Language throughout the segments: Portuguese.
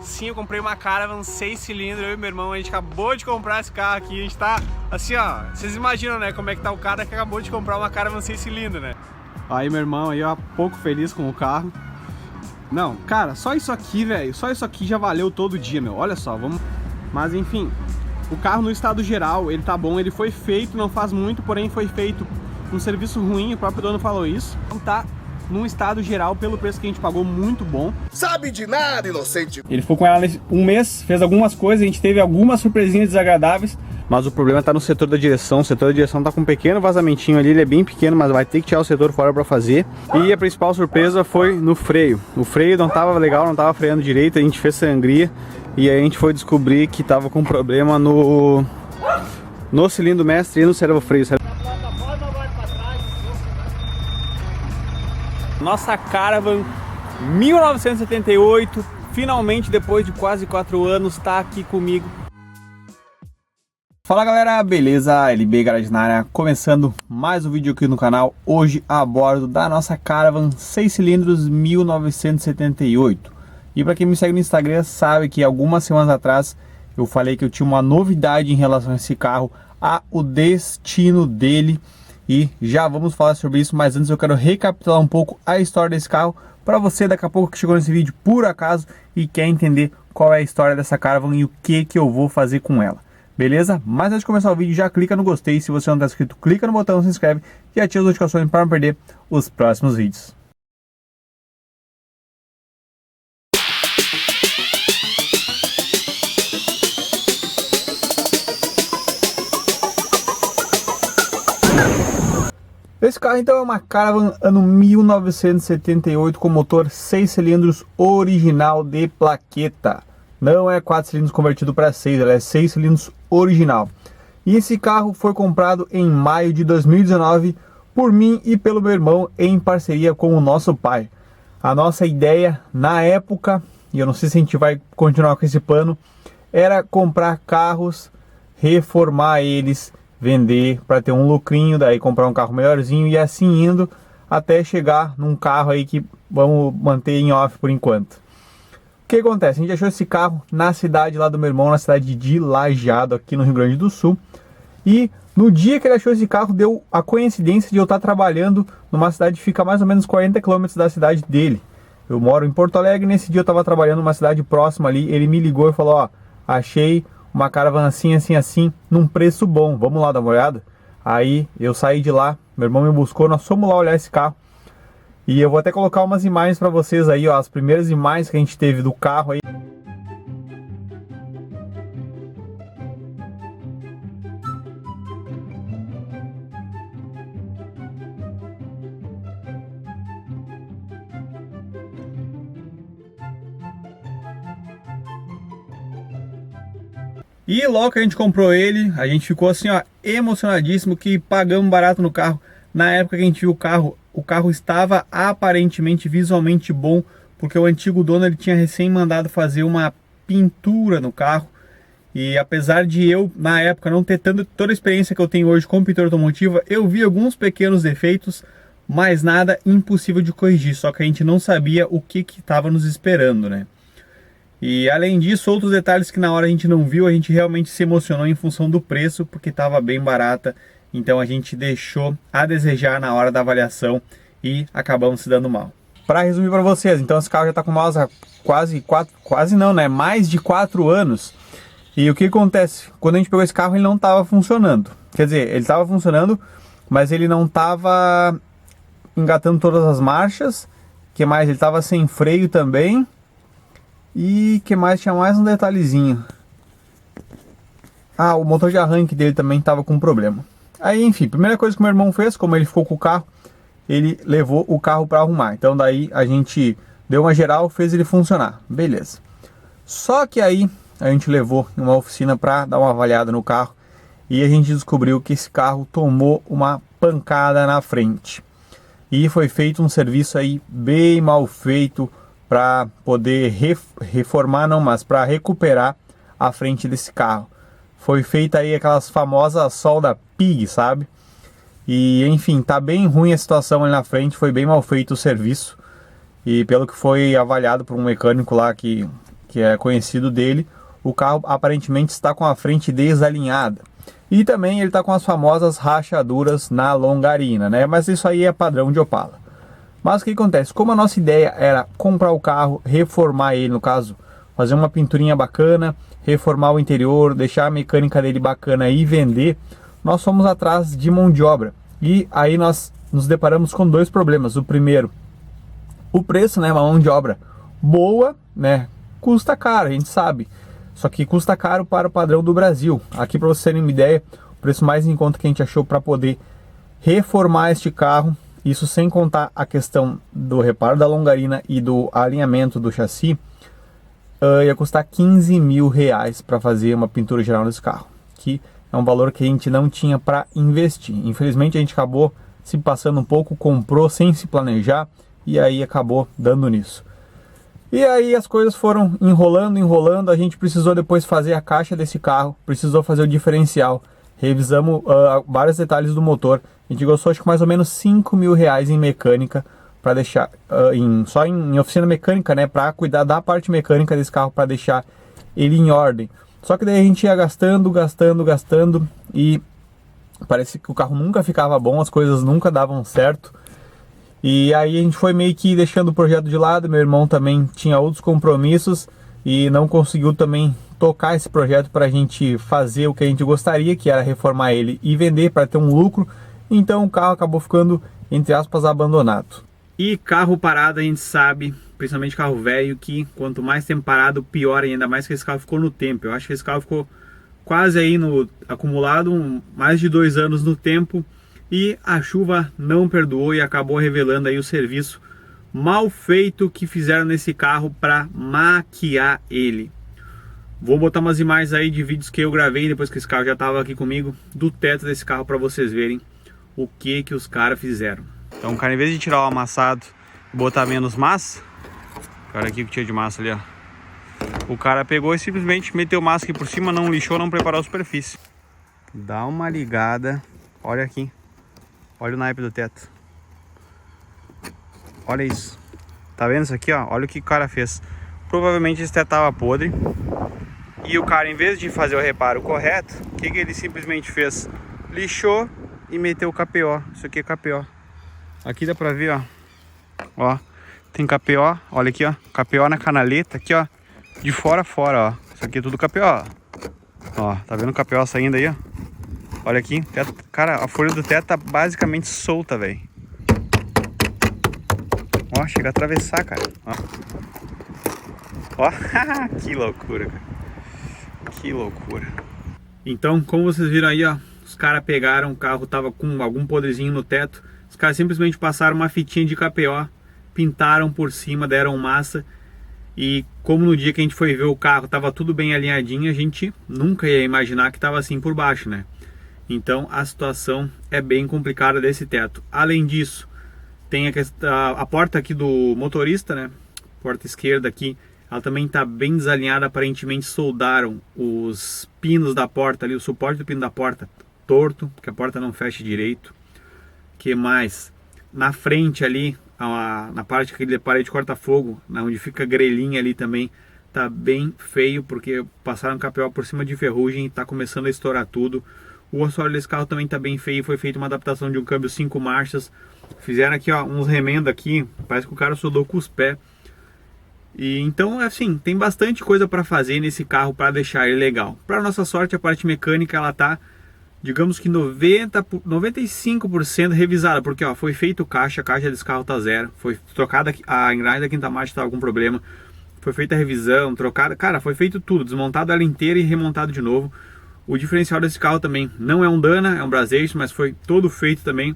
Sim, eu comprei uma Caravan 6 cilindros, eu e meu irmão, a gente acabou de comprar esse carro aqui, a gente tá assim, ó, vocês imaginam, né, como é que tá o cara que acabou de comprar uma Caravan 6 cilindros, né? Aí meu irmão aí, ó, pouco feliz com o carro. Não, cara, só isso aqui, velho, só isso aqui já valeu todo dia, meu, olha só, vamos... Mas enfim, o carro no estado geral, ele tá bom, ele foi feito, não faz muito, porém foi feito um serviço ruim, o próprio dono falou isso. Então tá num estado geral, pelo preço que a gente pagou, muito bom. Sabe de nada, inocente. Ele ficou com ela um mês, fez algumas coisas, a gente teve algumas surpresinhas desagradáveis. Mas o problema tá no setor da direção. O setor da direção tá com um pequeno vazamentinho ali, ele é bem pequeno, mas vai ter que tirar o setor fora pra fazer. E a principal surpresa foi no freio. O freio não tava legal, não tava freando direito, a gente fez sangria. E aí a gente foi descobrir que tava com problema no cilindro mestre e no servo-freio. Nossa Caravan 1978, finalmente depois de quase 4 anos, tá aqui comigo. Fala galera, beleza? LB Garage na área, começando mais um vídeo aqui no canal. Hoje a bordo da nossa Caravan 6 cilindros 1978. E para quem me segue no Instagram sabe que algumas semanas atrás eu falei que eu tinha uma novidade em relação a esse carro, o destino dele. E já vamos falar sobre isso, mas antes eu quero recapitular um pouco a história desse carro para você daqui a pouco que chegou nesse vídeo por acaso e quer entender qual é a história dessa Caravan e o que eu vou fazer com ela. Beleza? Mas antes de começar o vídeo, já clica no gostei, se você não está inscrito, clica no botão, se inscreve e ativa as notificações para não perder os próximos vídeos. Esse carro então é uma Caravan ano 1978 com motor 6 cilindros original de plaqueta. Não é 4 cilindros convertido para 6, ela é 6 cilindros original. E esse carro foi comprado em maio de 2019 por mim e pelo meu irmão em parceria com o nosso pai. A nossa ideia na época, e eu não sei se a gente vai continuar com esse plano, era comprar carros, reformar eles, vender para ter um lucrinho, daí comprar um carro melhorzinho e assim indo até chegar num carro aí que vamos manter em off por enquanto. O que acontece? A gente achou esse carro na cidade lá do meu irmão, na cidade de Lajeado, aqui no Rio Grande do Sul. E no dia que ele achou esse carro, deu a coincidência de eu estar trabalhando numa cidade que fica a mais ou menos 40 km da cidade dele. Eu moro em Porto Alegre, nesse dia eu estava trabalhando numa cidade próxima ali, ele me ligou e falou, ó, achei uma Caravan assim, assim, assim, num preço bom, vamos lá dar uma olhada? Aí eu saí de lá, meu irmão me buscou, nós fomos lá olhar esse carro. E eu vou até colocar umas imagens para vocês aí, ó, as primeiras imagens que a gente teve do carro aí. E logo que a gente comprou ele, a gente ficou assim, ó, emocionadíssimo que pagamos barato no carro. Na época que a gente viu o carro estava aparentemente visualmente bom, porque o antigo dono ele tinha recém mandado fazer uma pintura no carro. E apesar de eu, na época, não ter toda a experiência que eu tenho hoje com pintura automotiva, eu vi alguns pequenos defeitos, mas nada impossível de corrigir, só que a gente não sabia o que estava nos esperando, né? E além disso, outros detalhes que na hora a gente não viu, a gente realmente se emocionou em função do preço, porque estava bem barata. Então a gente deixou a desejar na hora da avaliação e acabamos se dando mal. Para resumir para vocês, então esse carro já está com nós há mais de 4 anos. E o que acontece? Quando a gente pegou esse carro, ele não estava funcionando. Quer dizer, ele estava funcionando, mas ele não estava engatando todas as marchas. Que mais? Ele estava sem freio também. E que mais? Tinha mais um detalhezinho. O motor de arranque dele também estava com problema. Aí, enfim, primeira coisa que meu irmão fez, como ele ficou com o carro, ele levou o carro para arrumar. Então daí a gente deu uma geral, fez ele funcionar. Beleza. Só que aí a gente levou em uma oficina para dar uma avaliada no carro e a gente descobriu que esse carro tomou uma pancada na frente. E foi feito um serviço aí bem mal feito para poder reformar, não, mas para recuperar a frente desse carro. Foi feita aí aquelas famosas solda pig, sabe? E enfim, tá bem ruim a situação ali na frente, foi bem mal feito o serviço. E pelo que foi avaliado por um mecânico lá que que é conhecido dele, o carro aparentemente está com a frente desalinhada. E também ele está com as famosas rachaduras na longarina, né? Mas isso aí é padrão de Opala. Mas o que acontece? Como a nossa ideia era comprar o carro, reformar ele, no caso, fazer uma pinturinha bacana, reformar o interior, deixar a mecânica dele bacana e vender, nós fomos atrás de mão de obra. E aí nós nos deparamos com dois problemas. O primeiro, o preço, né? Uma mão de obra boa, né? Custa caro, a gente sabe. Só que custa caro para o padrão do Brasil. Aqui, para vocês terem uma ideia, o preço mais em conta que a gente achou para poder reformar este carro, isso sem contar a questão do reparo da longarina e do alinhamento do chassi, ia custar 15 mil reais para fazer uma pintura geral nesse carro, que é um valor que a gente não tinha para investir. Infelizmente a gente acabou se passando um pouco, comprou sem se planejar e aí acabou dando nisso. E aí as coisas foram enrolando, a gente precisou depois fazer a caixa desse carro, precisou fazer o diferencial, revisamos vários detalhes do motor, a gente gastou acho que mais ou menos 5 mil reais em mecânica, para deixar, só em oficina mecânica, né, para cuidar da parte mecânica desse carro, para deixar ele em ordem. Só que daí a gente ia gastando e parece que o carro nunca ficava bom, as coisas nunca davam certo. E aí a gente foi meio que deixando o projeto de lado, meu irmão também tinha outros compromissos e não conseguiu também tocar esse projeto para a gente fazer o que a gente gostaria, que era reformar ele e vender para ter um lucro. Então o carro acabou ficando, entre aspas, abandonado. E carro parado a gente sabe, principalmente carro velho, que quanto mais tempo parado, pior, ainda mais que esse carro ficou no tempo. Eu acho que esse carro ficou quase aí no acumulado, mais de 2 anos no tempo. E a chuva não perdoou e acabou revelando aí o serviço mal feito que fizeram nesse carro para maquiar ele. Vou botar umas imagens aí de vídeos que eu gravei depois que esse carro já estava aqui comigo, do teto desse carro, para vocês verem o que os caras fizeram. Então o cara, em vez de tirar o amassado e botar menos massa, olha aqui o que tinha de massa ali, ó. O cara pegou e simplesmente meteu massa aqui por cima, não lixou, não preparou a superfície. Dá uma ligada, olha aqui. Olha o naipe do teto. Olha isso. Tá vendo isso aqui, ó? Olha o que o cara fez. Provavelmente esse teto tava podre. E o cara, em vez de fazer o reparo correto, o que ele simplesmente fez? Lixou e meteu o KPO. Isso aqui é KPO. Aqui dá pra ver, ó. Ó. Tem KPO. Olha aqui, ó. KPO na canaleta. Aqui, ó. De fora a fora, ó. Isso aqui é tudo KPO. Ó. Tá vendo o KPO saindo aí, ó? Olha aqui, teto, cara, a folha do teto tá basicamente solta, velho. Ó, chega a atravessar, cara. Ó, que loucura, cara. Que loucura. Então, como vocês viram aí, ó, os caras pegaram, o carro tava com algum podrezinho no teto. Os caras simplesmente passaram uma fitinha de KPO, pintaram por cima, deram massa. E como no dia que a gente foi ver o carro tava tudo bem alinhadinho, a gente nunca ia imaginar que tava assim por baixo, né? Então a situação é bem complicada desse teto. Além disso, tem a porta aqui do motorista, né? Porta esquerda aqui, ela também está bem desalinhada. Aparentemente soldaram os pinos da porta ali, o suporte do pino da porta torto, porque a porta não fecha direito. Que mais? Na frente ali, na parte que ele parede de corta-fogo, onde fica a grelhinha ali também, tá bem feio, porque passaram KPO por cima de ferrugem e tá começando a estourar tudo. O assoalho desse carro também tá bem feio, foi feita uma adaptação de um câmbio 5 marchas. Fizeram aqui, ó, uns remendos aqui, parece que o cara soldou com os pés. E então, assim, tem bastante coisa para fazer nesse carro para deixar ele legal. Para nossa sorte, a parte mecânica ela tá, digamos que 95% revisada, porque ó, foi feito caixa, a caixa desse carro tá zero, foi trocada a engrenagem da quinta marcha, tava com problema, foi feita a revisão, trocada, cara, foi feito tudo, desmontado ela inteira e remontado de novo. O diferencial desse carro também não é um Dana, é um Brazation, mas foi todo feito também.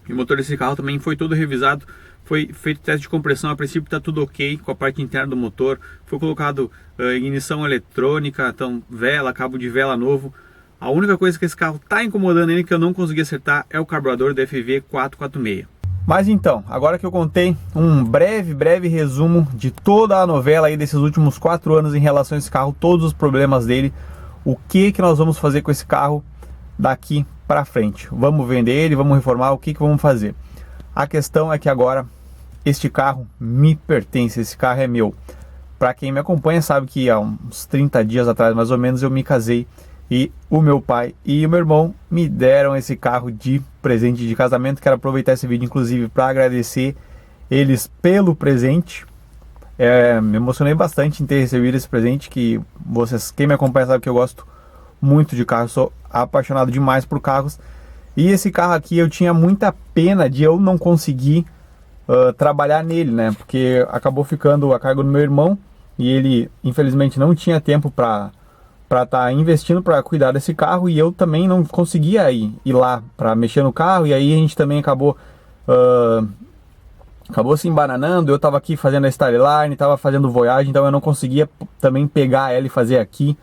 E o motor desse carro também foi todo revisado, foi feito teste de compressão, a princípio está tudo ok com a parte interna do motor. Foi colocado ignição eletrônica, então vela, cabo de vela novo. A única coisa que esse carro está incomodando ele, que eu não consegui acertar, é o carburador da FV 446. Mas então, agora que eu contei um breve resumo de toda a novela aí desses últimos 4 anos em relação a esse carro, todos os problemas dele, o que nós vamos fazer com esse carro daqui para frente? Vamos vender ele, vamos reformar, o que vamos fazer? A questão é que agora este carro me pertence, esse carro é meu. Para quem me acompanha sabe que há uns 30 dias atrás, mais ou menos, eu me casei e o meu pai e o meu irmão me deram esse carro de presente de casamento. Quero aproveitar esse vídeo, inclusive, para agradecer eles pelo presente. Me emocionei bastante em ter recebido esse presente, que vocês, quem me acompanha sabe que eu gosto muito de carros, sou apaixonado demais por carros. E esse carro aqui eu tinha muita pena de eu não conseguir trabalhar nele, né? Porque acabou ficando a cargo do meu irmão e ele infelizmente não tinha tempo para estar investindo para cuidar desse carro, e eu também não conseguia ir lá para mexer no carro, e aí a gente também acabou se embananando. Eu estava aqui fazendo a Styleline, estava fazendo Voyage, então eu não conseguia também pegar ela e fazer aqui.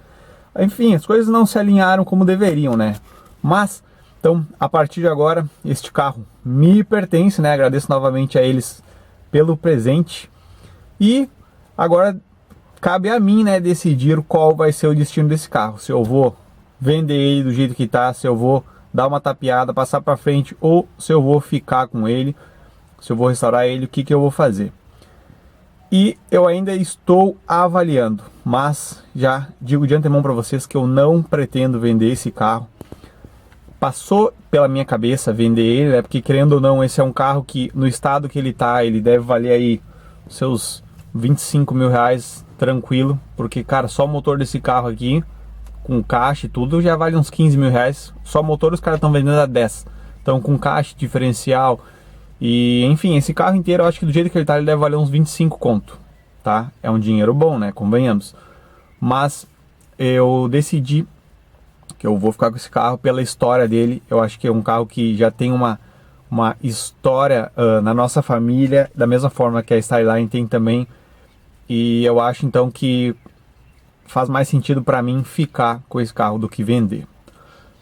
Enfim, as coisas não se alinharam como deveriam, né? Mas então, a partir de agora, este carro me pertence, né? Agradeço novamente a eles pelo presente. E agora cabe a mim, né, decidir qual vai ser o destino desse carro. Se eu vou vender ele do jeito que tá, se eu vou dar uma tapeada, passar para frente, ou se eu vou ficar com ele, se eu vou restaurar ele, o que eu vou fazer. E eu ainda estou avaliando, mas já digo de antemão para vocês que eu não pretendo vender esse carro. Passou pela minha cabeça vender ele, né? Porque querendo ou não, esse é um carro que no estado que ele tá, ele deve valer aí seus 25 mil reais tranquilo, porque cara, só o motor desse carro aqui, com caixa e tudo, já vale uns 15 mil reais, só o motor os caras estão vendendo a 10, então com caixa, diferencial e enfim, esse carro inteiro eu acho que do jeito que ele tá, ele deve valer uns 25 conto, tá? É um dinheiro bom, né? Convenhamos. Mas eu decidi que eu vou ficar com esse carro pela história dele. Eu acho que é um carro que já tem uma história na nossa família, da mesma forma que a Styleline tem também. E eu acho então que faz mais sentido para mim ficar com esse carro do que vender.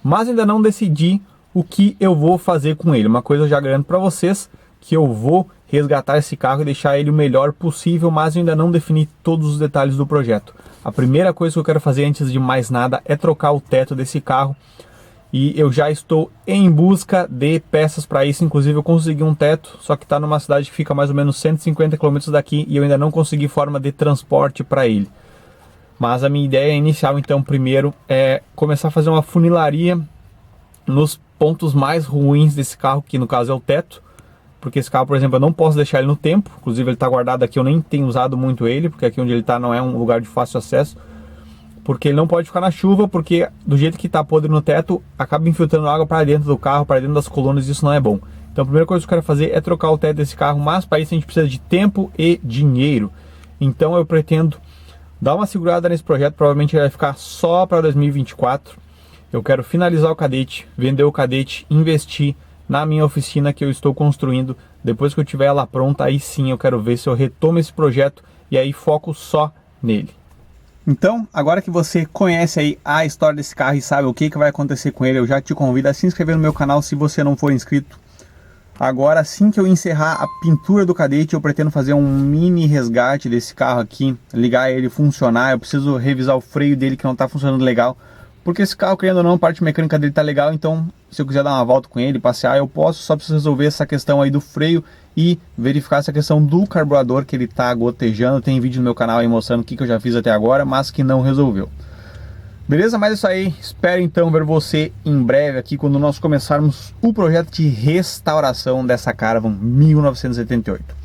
Mas ainda não decidi o que eu vou fazer com ele. Uma coisa eu já garanto para vocês, que eu vou resgatar esse carro e deixar ele o melhor possível, mas eu ainda não defini todos os detalhes do projeto. A primeira coisa que eu quero fazer antes de mais nada é trocar o teto desse carro, e eu já estou em busca de peças para isso. Inclusive eu consegui um teto, só que está numa cidade que fica mais ou menos 150 km daqui, e eu ainda não consegui forma de transporte para ele. Mas a minha ideia inicial então primeiro é começar a fazer uma funilaria nos pontos mais ruins desse carro, que no caso é o teto. Porque esse carro, por exemplo, eu não posso deixar ele no tempo. Inclusive ele está guardado aqui, eu nem tenho usado muito ele, porque aqui onde ele está não é um lugar de fácil acesso. Porque ele não pode ficar na chuva, porque do jeito que está podre no teto, acaba infiltrando água para dentro do carro, para dentro das colunas, e isso não é bom. Então a primeira coisa que eu quero fazer é trocar o teto desse carro, mas para isso a gente precisa de tempo e dinheiro. Então eu pretendo dar uma segurada nesse projeto, provavelmente ele vai ficar só para 2024. Eu quero finalizar o Kadett, vender o Kadett, investir na minha oficina que eu estou construindo. Depois que eu tiver ela pronta, aí sim eu quero ver se eu retomo esse projeto e aí foco só nele. Então, agora que você conhece aí a história desse carro e sabe o que vai acontecer com ele, eu já te convido a se inscrever no meu canal se você não for inscrito. Agora, assim que eu encerrar a pintura do Kadett, eu pretendo fazer um mini resgate desse carro aqui, ligar ele, funcionar. Eu preciso revisar o freio dele, que não está funcionando legal. Porque esse carro, querendo ou não, a parte mecânica dele tá legal, então se eu quiser dar uma volta com ele, passear, eu posso. Só preciso resolver essa questão aí do freio e verificar essa questão do carburador, que ele tá gotejando. Tem vídeo no meu canal aí mostrando o que eu já fiz até agora, mas que não resolveu. Beleza? Mas é isso aí. Espero então ver você em breve aqui, quando nós começarmos o projeto de restauração dessa Caravan 1978.